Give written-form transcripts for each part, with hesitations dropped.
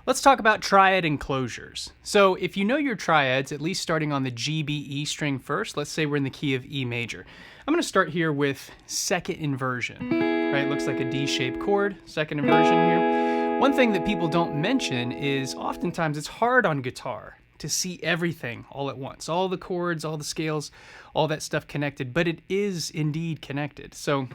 Let's talk about triad enclosures. So if you know your triads, at least starting on the G, B, E string first, let's say we're in the key of E major. I'm going to start here with second inversion, right? Looks like a D-shaped chord, second inversion here. One thing that people don't mention is oftentimes it's hard on guitar to see everything all at once, all the chords, all the scales, all that stuff connected, but it is indeed connected. So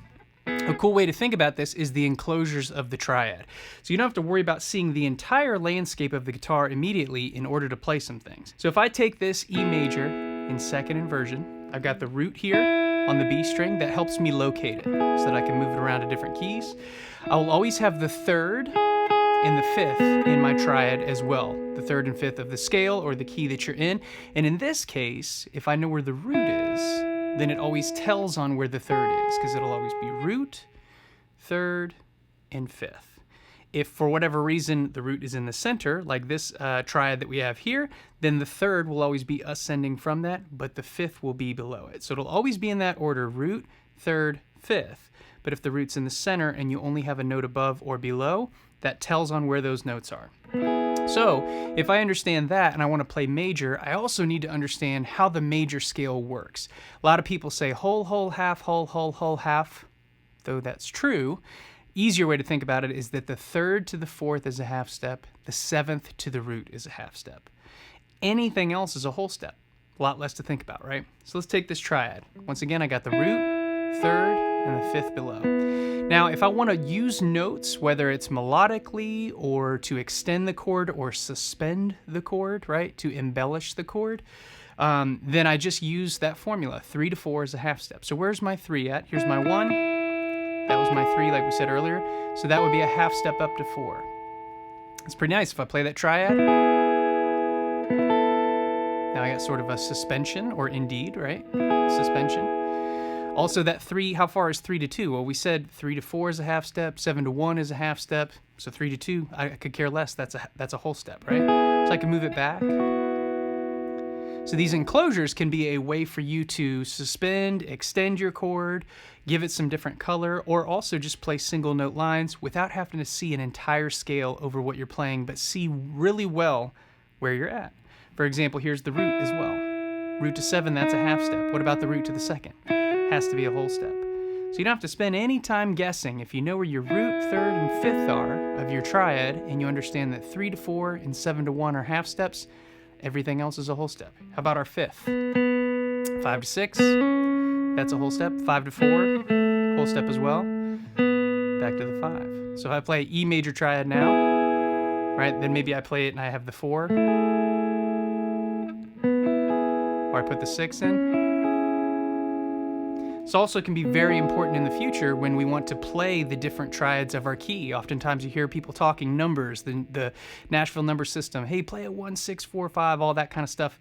a cool way to think about this is the enclosures of the triad. So you don't have to worry about seeing the entire landscape of the guitar immediately in order to play some things. So if I take this E major in second inversion, I've got the root here on the B string that helps me locate it so that I can move it around to different keys. I'll always have the third and the fifth in my triad as well, the third and fifth of the scale or the key that you're in. And in this case, if I know where the root is, then it always tells on where the third is, because it'll always be root, third, and fifth. If for whatever reason the root is in the center, like this triad that we have here, then the third will always be ascending from that, but the fifth will be below it. So it'll always be in that order, root, third, fifth. But if the root's in the center and you only have a note above or below, that tells on where those notes are. So if I understand that and I want to play major, I also need to understand how the major scale works. A lot of people say whole, whole, half, whole, whole, whole, half. Though that's true, easier way to think about it is that the third to the fourth is a half step, the seventh to the root is a half step. Anything else is a whole step. A lot less to think about, right? So let's take this triad. Once again, I got the root, third, and the fifth below. Now, if I want to use notes, whether it's melodically or to extend the chord or suspend the chord, right, to embellish the chord, then I just use that formula. 3 to 4 is a half step. So where's my 3 at? Here's my 1. That was my 3, like we said earlier. So that would be a half step up to 4. It's pretty nice if I play that triad. Now I got sort of a suspension, or indeed, right? Suspension. Also that 3, how far is 3 to 2? Well, we said 3 to 4 is a half step, 7 to 1 is a half step, so 3 to 2, I could care less, that's a whole step, right? So I can move it back. So these enclosures can be a way for you to suspend, extend your chord, give it some different color, or also just play single note lines without having to see an entire scale over what you're playing, but see really well where you're at. For example, here's the root as well. Root to 7, that's a half step. What about the root to the second? Has to be a whole step. So you don't have to spend any time guessing. If you know where your root, third, and fifth are of your triad, and you understand that 3 to 4 and 7 to 1 are half steps, everything else is a whole step. How about our fifth? 5 to 6, that's a whole step. 5 to 4, whole step as well. Back to the 5. So if I play E major triad now, right, then maybe I play it and I have the 4. Or I put the 6 in. This also can be very important in the future when we want to play the different triads of our key. Oftentimes you hear people talking numbers, the Nashville number system. Hey, play a 1, 6, 4, 5, all that kind of stuff.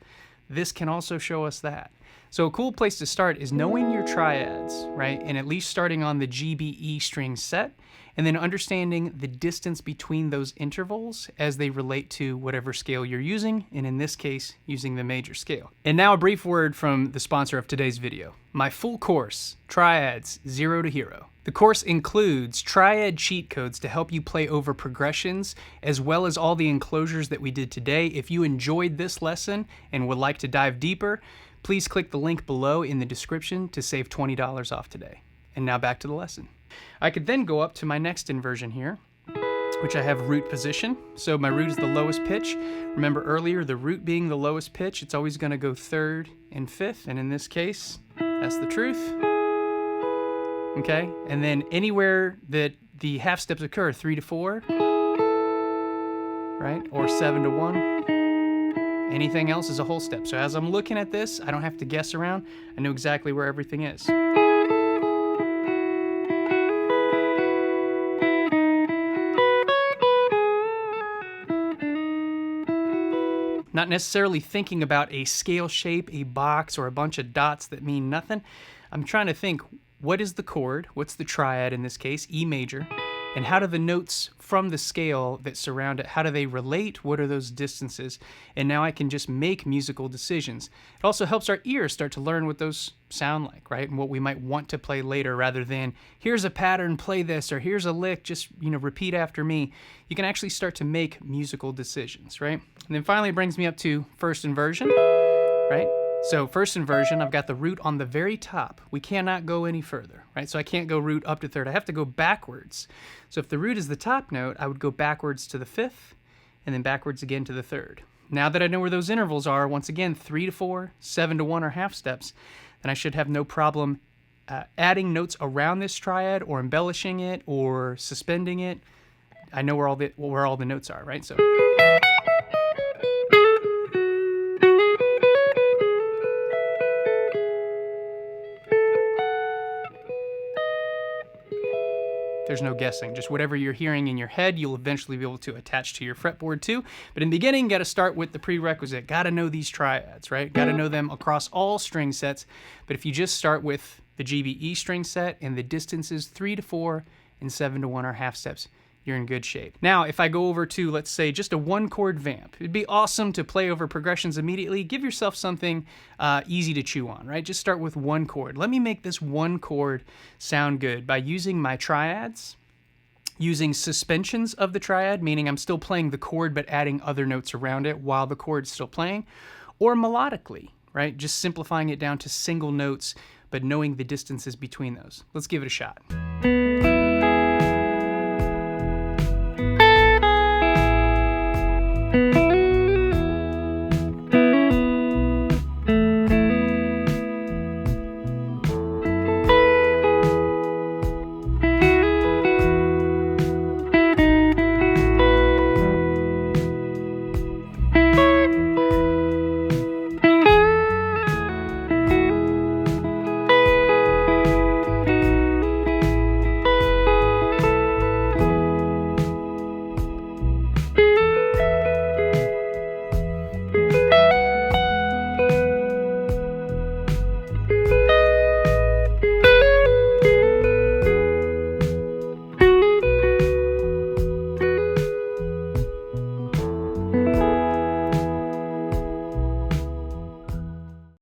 This can also show us that. So a cool place to start is knowing your triads, right? And at least starting on the G, B, E string set, and then understanding the distance between those intervals as they relate to whatever scale you're using, and in this case, using the major scale. And now a brief word from the sponsor of today's video. My full course, Triads 0 to Hero. The course includes triad cheat codes to help you play over progressions, as well as all the enclosures that we did today. If you enjoyed this lesson and would like to dive deeper, please click the link below in the description to save $20 off today. And now back to the lesson. I could then go up to my next inversion here, which I have root position. So my root is the lowest pitch. Remember earlier, the root being the lowest pitch, it's always going to go third and fifth. And in this case, that's the truth. Okay, and then anywhere that the half steps occur, 3 to 4, right, or 7 to 1, anything else is a whole step. So as I'm looking at this, I don't have to guess around. I know exactly where everything is. Not necessarily thinking about a scale shape, a box, or a bunch of dots that mean nothing. I'm trying to think, what is the chord? What's the triad in this case? E major. And how do the notes from the scale that surround it, how do they relate? What are those distances? And now I can just make musical decisions. It also helps our ears start to learn what those sound like, right? And what we might want to play later, rather than here's a pattern, play this, or here's a lick, just, repeat after me. You can actually start to make musical decisions, right? And then finally it brings me up to first inversion, right? So first inversion, I've got the root on the very top. We cannot go any further, right? So I can't go root up to third. I have to go backwards. So if the root is the top note, I would go backwards to the fifth, and then backwards again to the third. Now that I know where those intervals are, once again, 3 to 4, 7 to 1 are half steps, then I should have no problem adding notes around this triad, or embellishing it, or suspending it. I know where all the notes are, right? So. There's no guessing. Just whatever you're hearing in your head, you'll eventually be able to attach to your fretboard too. But in the beginning, got to start with the prerequisite. Got to know these triads, right? Got to know them across all string sets. But if you just start with the GBE string set and the distances 3 to 4 and 7 to 1 are half steps, you're in good shape. Now, if I go over to, let's say, just a 1-chord vamp, it'd be awesome to play over progressions immediately. Give yourself something easy to chew on, right? Just start with 1 chord. Let me make this 1 chord sound good by using my triads, using suspensions of the triad, meaning I'm still playing the chord but adding other notes around it while the chord's still playing, or melodically, right? Just simplifying it down to single notes but knowing the distances between those. Let's give it a shot.